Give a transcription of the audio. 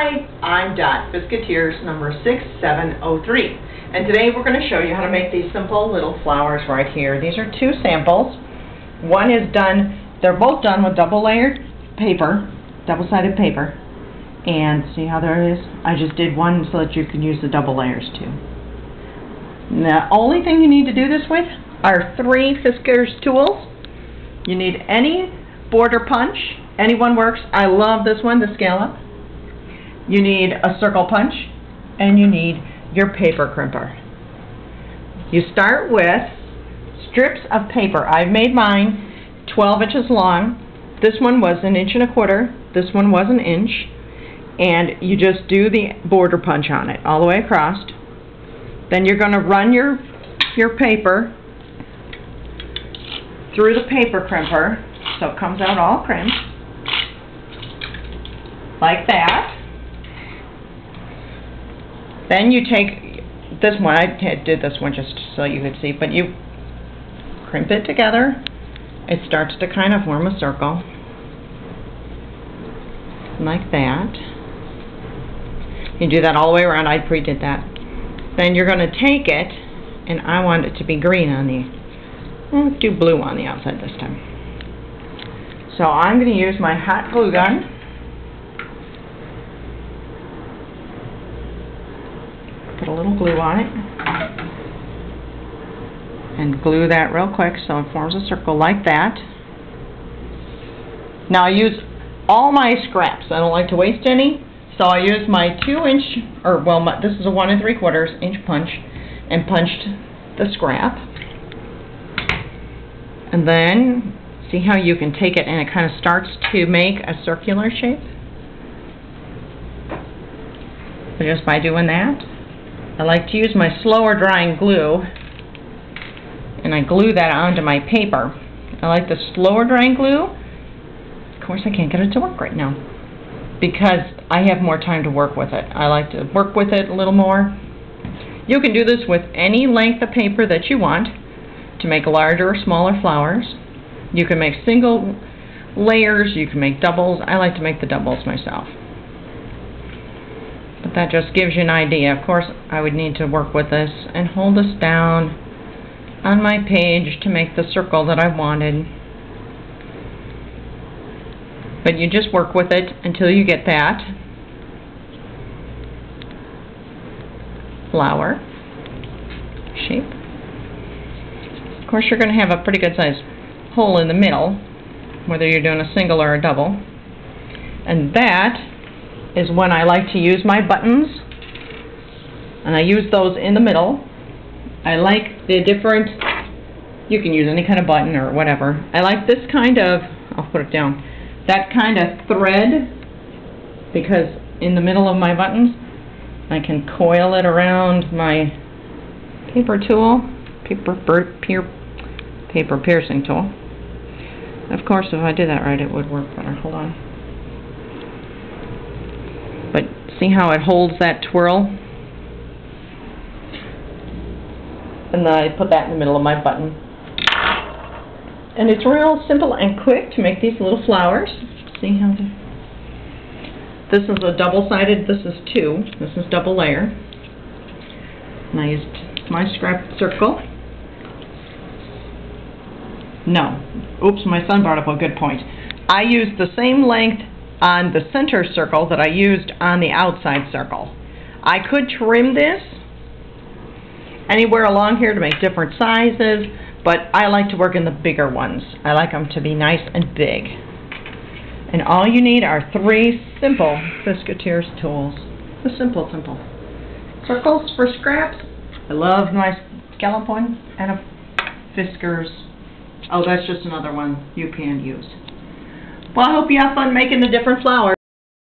Hi, I'm Dot, Fiskars number 6703, and today we're going to show you how to make these simple little flowers right here. These are two samples. One is done, they're both done with double-layered paper, double-sided paper, and see how there is? I just did one so that you can use the double layers too. The only thing you need to do this with are 3 Fiskars tools. You need any border punch, anyone works. I love this one, the scallop. You need a circle punch, and you need your paper crimper. You start with strips of paper. I've made mine 12 inches long. This one was 1 1/4 inches. This one was 1 inch. And you just do the border punch on it all the way across. Then you're going to run your paper through the paper crimper so it comes out all crimped like that. Then you take this one, I did this one just so you could see, but you crimp it together. It starts to kind of form a circle like that. You do that all the way around. I pre-did that. Then you're going to take it, and I want it to be green on the, let's do blue on the outside this time. So I'm going to use my hot glue gun. Put a little glue on it. And glue that real quick so it forms a circle like that. Now I use all my scraps. I don't like to waste any. So I used my 2 inch, or well, this is a 1 3/4 inch punch, and punched the scrap. And then, see how you can take it and it kind of starts to make a circular shape? So just by doing that. I like to use my slower drying glue, and I glue that onto my paper. I like the slower drying glue. Of course I can't get it to work right now, because I have more time to work with it. I like to work with it a little more. You can do this with any length of paper that you want to make larger or smaller flowers. You can make single layers, you can make doubles. I like to make the doubles myself. But that just gives you an idea. Of course, I would need to work with this and hold this down on my page to make the circle that I wanted. But you just work with it until you get that flower shape. Of course, you're going to have a pretty good size hole in the middle, whether you're doing a single or a double. And that is when I like to use my buttons, and I use those in the middle. I like the different, you can use any kind of button or whatever. I like this kind of, I'll put it down, that kind of thread, because in the middle of my buttons I can coil it around my paper tool, paper piercing tool. Of course, if I did that right, it would work better. Hold on. But see how it holds that twirl? And then I put that in the middle of my button. And it's real simple and quick to make these little flowers. See how this is a double-sided, this is 2. This is double layer. And I used my scrap circle. No. Oops, my son brought up a good point. I used the same length on the center circle that I used on the outside circle. I could trim this anywhere along here to make different sizes, but I like to work in the bigger ones. I like them to be nice and big. And all you need are 3 simple Fiskars tools. The simple. Circles for scraps. I love my scallop one, and a Fiskars. Oh, that's just another one you can use. Well, I hope you have fun making the different flowers.